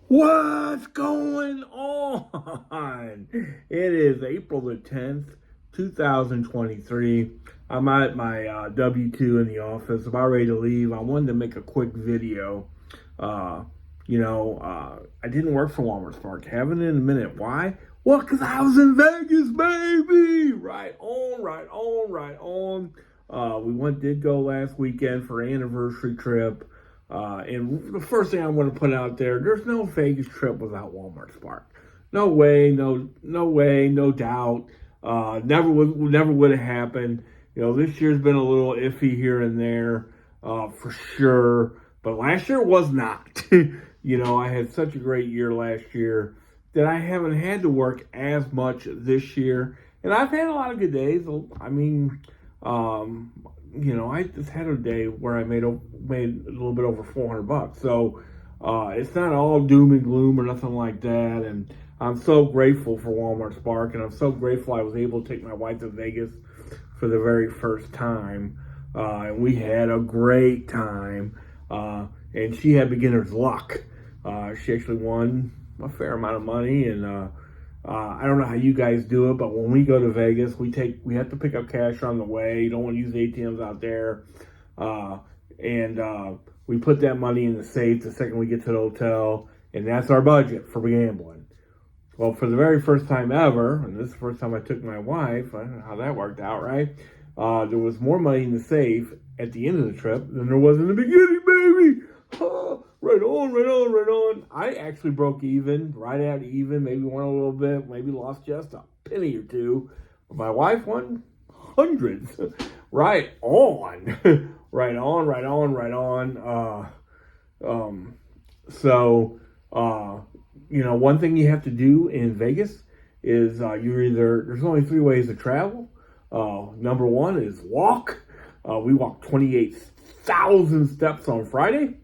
What's going on? It is April the 10th, 2023. I'm at my W-2 in the office, about ready to leave. I wanted to make a quick video. I didn't work for Walmart Spark. Haven't in a minute. Why? Well, because I was in Vegas, baby! Right on, right on, right on. Did go last weekend for an anniversary trip. And the first thing I want to put out there, there's no Vegas trip without Walmart Spark. No way, no way, no doubt. Never would have happened. This year's been a little iffy here and there, for sure. But last year was not. I had such a great year last year that I haven't had to work as much this year. And I've had a lot of good days. I mean, I just had a day where I made a little bit over $400. So it's not all doom and gloom or nothing like that. And I'm so grateful for Walmart Spark, and I'm so grateful I was able to take my wife to Vegas for the very first time. And we had a great time. And she had beginner's luck. She actually won a fair amount of money, and I don't know how you guys do it, but when we go to Vegas, we have to pick up cash on the way. You don't want to use ATMs out there, and we put that money in the safe the second we get to the hotel, and that's our budget for gambling. Well, for the very first time ever, and this is the first time I took my wife, I don't know how that worked out, right? There was more money in the safe at the end of the trip than there was in the beginning, baby. Right on, right on, right on. I actually broke even, right at even, maybe won a little bit, maybe lost just a penny or two. But my wife won hundreds. Right on. Right on, right on, right on. One thing you have to do in Vegas is there's only three ways to travel. Number one is walk. We walked 28,000 steps on Friday.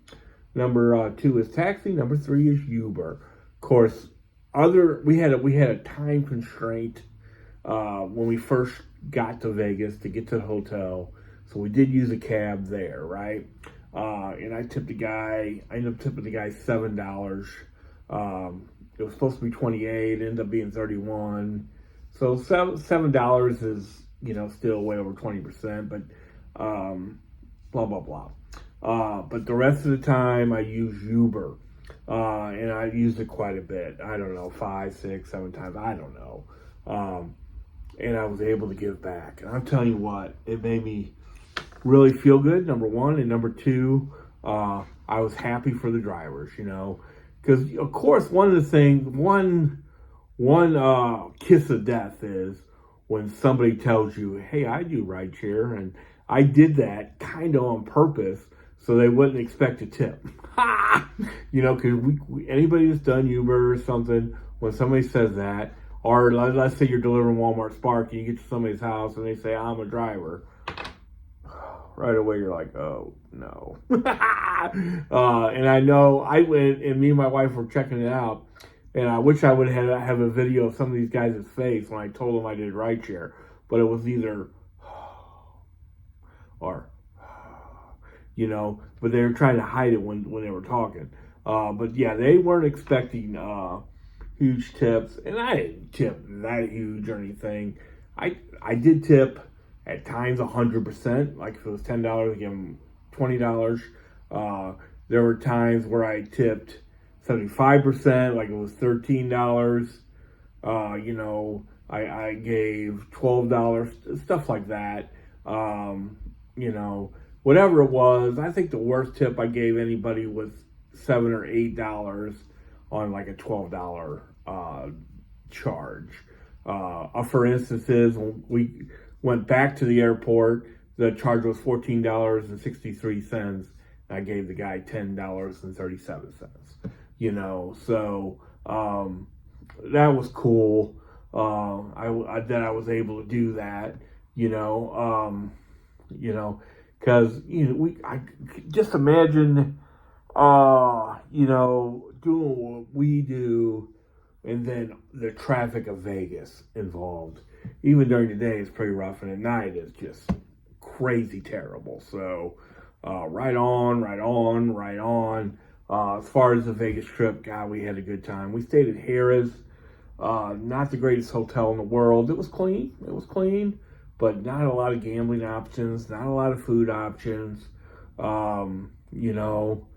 Number two is taxi. Number three is Uber. Of course, we had a time constraint when we first got to Vegas to get to the hotel, so we did use a cab there, right? And I tipped the guy. I ended up tipping the guy $7. It was supposed to be 28. It ended up being 31. So $7 is still way over 20%, but blah blah blah. But the rest of the time I use Uber, and I used it quite a bit. I don't know, 5, 6, 7 times. I don't know. And I was able to give back. And I'm telling you what, it made me really feel good, number one. And number two, I was happy for the drivers, because of course one kiss of death is when somebody tells you, hey, I do rideshare, and I did that kind of on purpose so they wouldn't expect a tip. Because anybody that's done Uber or something, when somebody says that, or let's say you're delivering Walmart Spark and you get to somebody's house and they say, I'm a driver, right away you're like, oh, no. And I know I went, and me and my wife were checking it out, and I wish I would have a video of some of these guys' face when I told them I did rideshare, but it was either or but they were trying to hide it when they were talking. But yeah, they weren't expecting huge tips, and I didn't tip that huge or anything. I did tip at times 100%. Like if it was $10, I give them $20. There were times where I tipped 75%, like it was $13. I gave $12, stuff like that. Whatever it was. I think the worst tip I gave anybody was $7 or $8 on like a $12 charge. For instance, when we went back to the airport, the charge was $14.63. I gave the guy $10.37. So that was cool. I was able to do that. Because I just imagine, doing what we do, and then the traffic of Vegas involved. Even during the day, it's pretty rough, and at night, it's just crazy terrible. So, right on, right on, right on. As far as the Vegas trip, God, we had a good time. We stayed at Harrah's. Not the greatest hotel in the world. It was clean. It was clean, but not a lot of gambling options. Not a lot of food options. You know,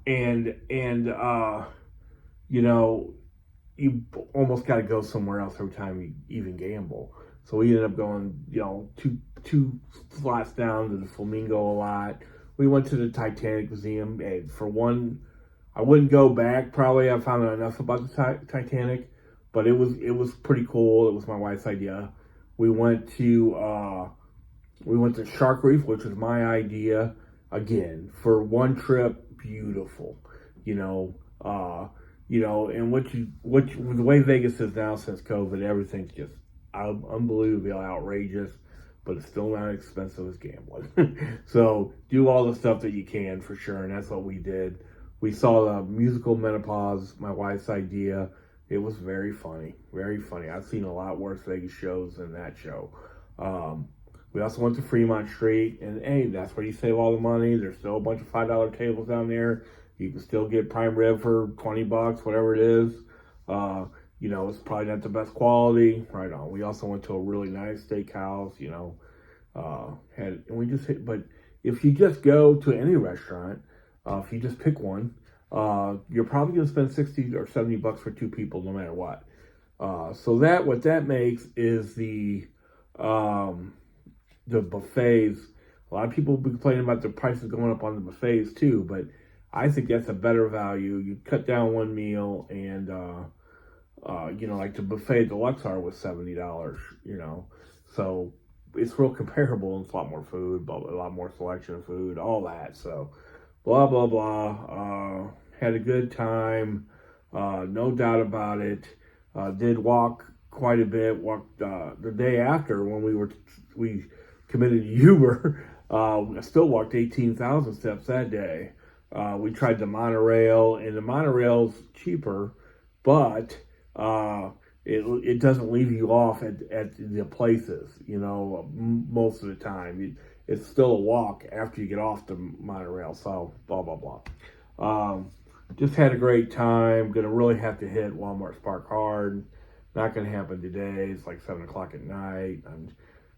and you know, you almost got to go somewhere else every time you even gamble. So we ended up going, two slots down to the Flamingo a lot. We went to the Titanic Museum, and for one, I wouldn't go back. Probably I found out enough about the Titanic, but it was pretty cool. It was my wife's idea. We went to Shark Reef, which was my idea. Again, for one trip, beautiful. And the way Vegas is now since COVID, everything's just unbelievably outrageous, but it's still not as expensive as gambling. So do all the stuff that you can for sure, and that's what we did. We saw the musical Menopause, my wife's idea. It was very funny, very funny. I've seen a lot worse Vegas shows than that show. We also went to Fremont Street, and hey, that's where you save all the money. There's still a bunch of $5 tables down there. You can still get prime rib for $20, whatever it is. It's probably not the best quality. Right on. We also went to a really nice steakhouse. But if you just go to any restaurant, if you just pick one, you're probably going to spend $60 or $70 for two people, no matter what. So what that makes is the buffets. A lot of people be complaining about the prices going up on the buffets too, but I think that's a better value. You cut down one meal, and like the buffet at the Luxor was $70. So it's real comparable. It's a lot more food, but a lot more selection of food, all that. So blah blah blah. Had a good time, no doubt about it. Did walk quite a bit. Walked the day after when we committed to Uber. I still walked 18,000 steps that day. We tried the monorail, and the monorail's cheaper, but it doesn't leave you off at the places, most of the time. It's still a walk after you get off the monorail, so blah, blah, blah. Just had a great time. Going to really have to hit Walmart Spark hard. Not going to happen today. It's like 7 o'clock at night. I'm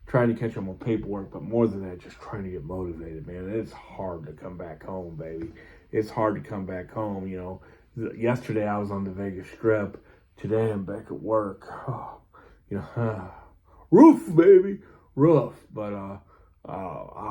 trying to catch up on paperwork, but more than that, just trying to get motivated, man. It's hard to come back home, baby. It's hard to come back home, Yesterday I was on the Vegas Strip. Today I'm back at work. Roof, baby, roof. But I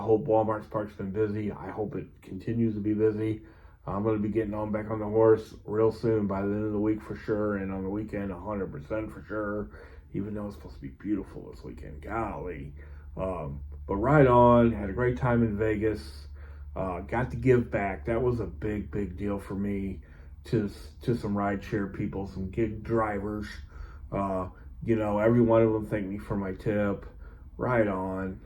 hope Walmart Spark's been busy. I hope it continues to be busy. I'm going to be getting back on the horse real soon, by the end of the week for sure, and on the weekend 100% for sure, even though it's supposed to be beautiful this weekend. Golly. But right on. Had a great time in Vegas. Got to give back. That was a big, big deal for me to some rideshare people, some gig drivers. Every one of them thanked me for my tip. Right on.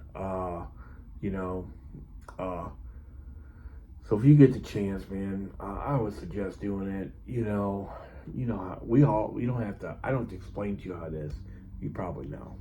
So if you get the chance, man, I would suggest doing it. We don't have to. I don't have to explain to you how it is. You probably know.